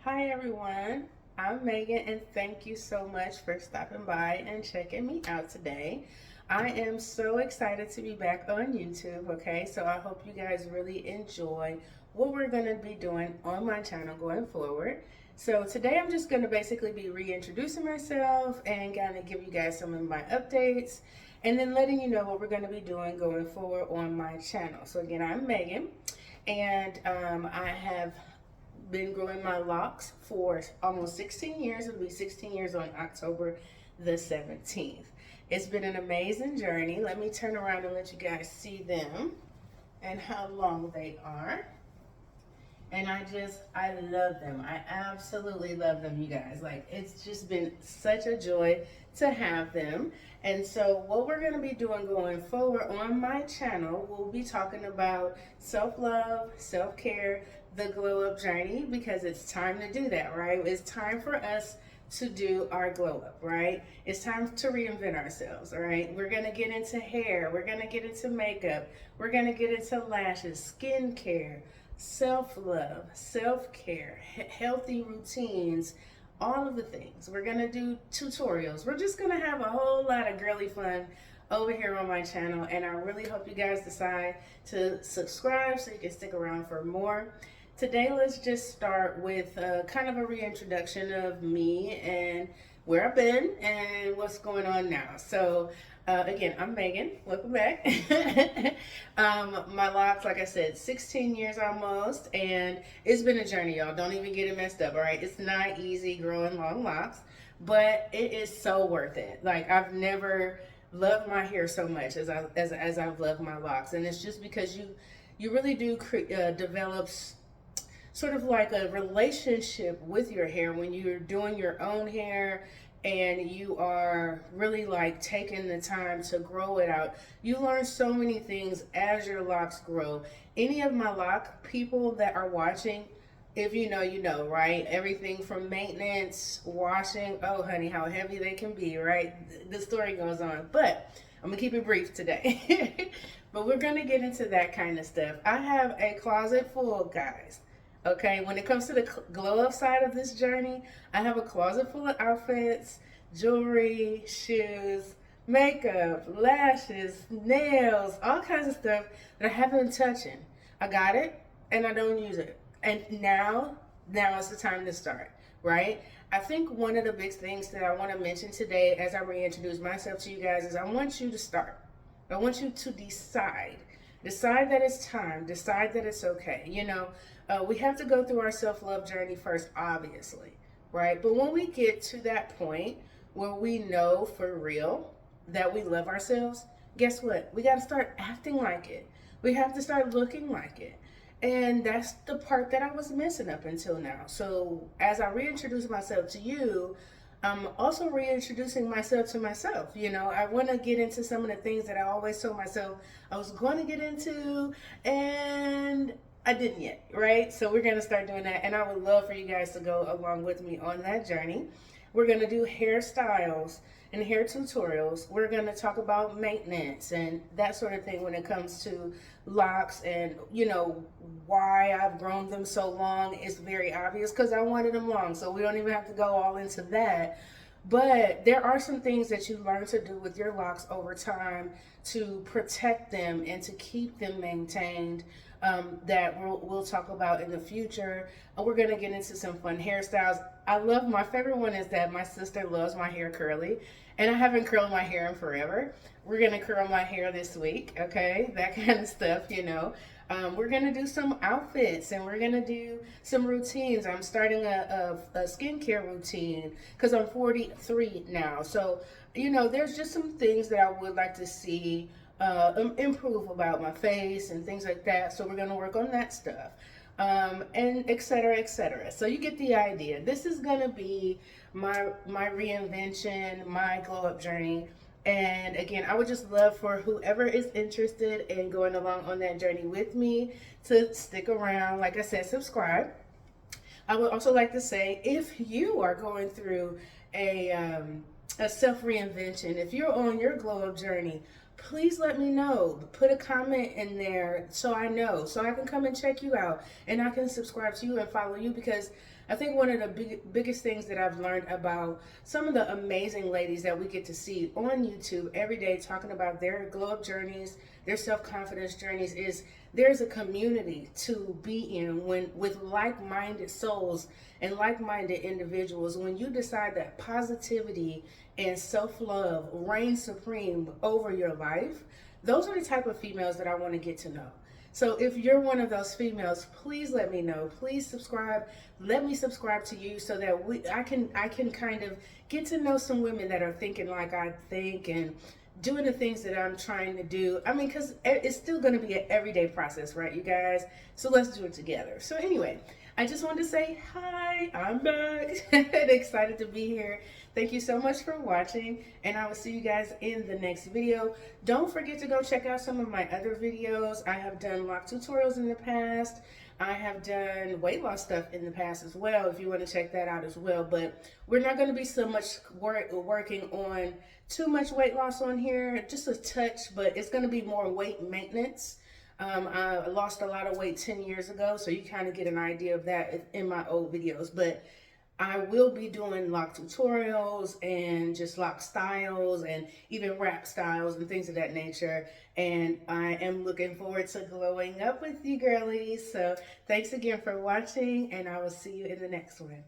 Hi everyone, I'm Megan and thank you so much for stopping by and checking me out today. I am so excited to be back on YouTube, okay? So I hope you guys really enjoy what we're going to be doing on my channel going forward. So today I'm just going to basically be reintroducing myself and kind of give you guys some of my updates and then letting you know what we're going to be doing going forward on my channel. So again, I'm Megan and I have been growing my locks for almost 16 years. It'll be 16 years on October the 17th. It's been an amazing journey. Let me turn around and let you guys see them and how long they are. And I love them. I absolutely love them, you guys. Like, it's just been such a joy to have them. And so what we're going to be doing going forward on my channel, we'll be talking about self-love, self-care, the glow up journey, because it's time to do that, right? It's time for us to do our glow up, right? It's time to reinvent ourselves, all right? We're going to get into hair. We're going to get into makeup. We're going to get into lashes, skincare, self-love, self-care, healthy routines, all of the things. We're going to do tutorials. We're just going to have a whole lot of girly fun over here on my channel, and I really hope you guys decide to subscribe so you can stick around for more. Today, let's just start with kind of a reintroduction of me and where I've been and what's going on now. So, again, I'm Megan. Welcome back. My locks, like I said, 16 years almost, and it's been a journey, y'all. Don't even get it messed up, all right? It's not easy growing long locks, but it is so worth it. Like, I've never loved my hair so much as I've loved my locks, and it's just because you really do develop sort of like a relationship with your hair when you're doing your own hair and you are really like taking the time to grow it out. You learn so many things as your locks grow. Any of my lock people that are watching, if you know, you know, right? Everything from maintenance, washing, oh honey, how heavy they can be, right? The story goes on, but I'm gonna keep it brief today. But we're gonna get into that kind of stuff. I have a closet full, guys. Okay, when it comes to the glow up side of this journey, I have a closet full of outfits, jewelry, shoes, makeup, lashes, nails, all kinds of stuff that I haven't been touching. I got it and I don't use it. And now is the time to start, right? I think one of the big things that I want to mention today as I reintroduce myself to you guys is I want you to start. I want you to decide. Decide that it's time. Decide that it's okay. You know, we have to go through our self-love journey first, obviously, right? But when we get to that point where we know for real that we love ourselves, guess what? We got to start acting like it. We have to start looking like it. And that's the part that I was missing up until now. So as I reintroduce myself to you, I'm also reintroducing myself to myself. You know, I want to get into some of the things that I always told myself I was going to get into, and I didn't yet, right? So we're going to start doing that, and I would love for you guys to go along with me on that journey. We're going to do hairstyles and hair tutorials. We're going to talk about maintenance and that sort of thing when it comes to locks, and you know why I've grown them so long is very obvious, because I wanted them long, so we don't even have to go all into that. But there are some things that you learn to do with your locks over time to protect them and to keep them maintained, that we'll talk about in the future. We're going to get into some fun hairstyles. I love, my favorite one is that my sister loves my hair curly, and I haven't curled my hair in forever. We're going to curl my hair this week, okay? That kind of stuff, you know. We're going to do some outfits, and we're going to do some routines. I'm starting a skincare routine because I'm 43 now. So, you know, there's just some things that I would like to see improve about my face and things like that. So we're going to work on that stuff, and et cetera, et cetera. So you get the idea. This is going to be my reinvention, my glow up journey. And again, I would just love for whoever is interested in going along on that journey with me to stick around. Like I said, subscribe. I would also like to say, if you are going through a self reinvention, if you're on your glow up journey, please let me know. Put a comment in there so I know, so I can come and check you out and I can subscribe to you and follow you, because I think one of the biggest things that I've learned about some of the amazing ladies that we get to see on YouTube every day talking about their glow up journeys, their self-confidence journeys, is there's a community to be in when with like-minded souls and like-minded individuals. When you decide that positivity and self-love reign supreme over your life, those are the type of females that I want to get to know. So if you're one of those females, please let me know. Please subscribe. Let me subscribe to you so that I can kind of get to know some women that are thinking like I think and doing the things that I'm trying to do. I mean, because it's still going to be an everyday process, right, you guys? So let's do it together. So anyway, I just wanted to say hi, I'm back and excited to be here. Thank you so much for watching, and I will see you guys in the next video. Don't forget to go check out some of my other videos. I have done lock tutorials in the past. I have done weight loss stuff in the past as well, if you want to check that out as well. But we're not going to be so much working on too much weight loss on here, just a touch, but it's going to be more weight maintenance. I lost a lot of weight 10 years ago, so you kind of get an idea of that in my old videos. But I will be doing lock tutorials and just lock styles and even wrap styles and things of that nature. And I am looking forward to glowing up with you girlies. So thanks again for watching, and I will see you in the next one.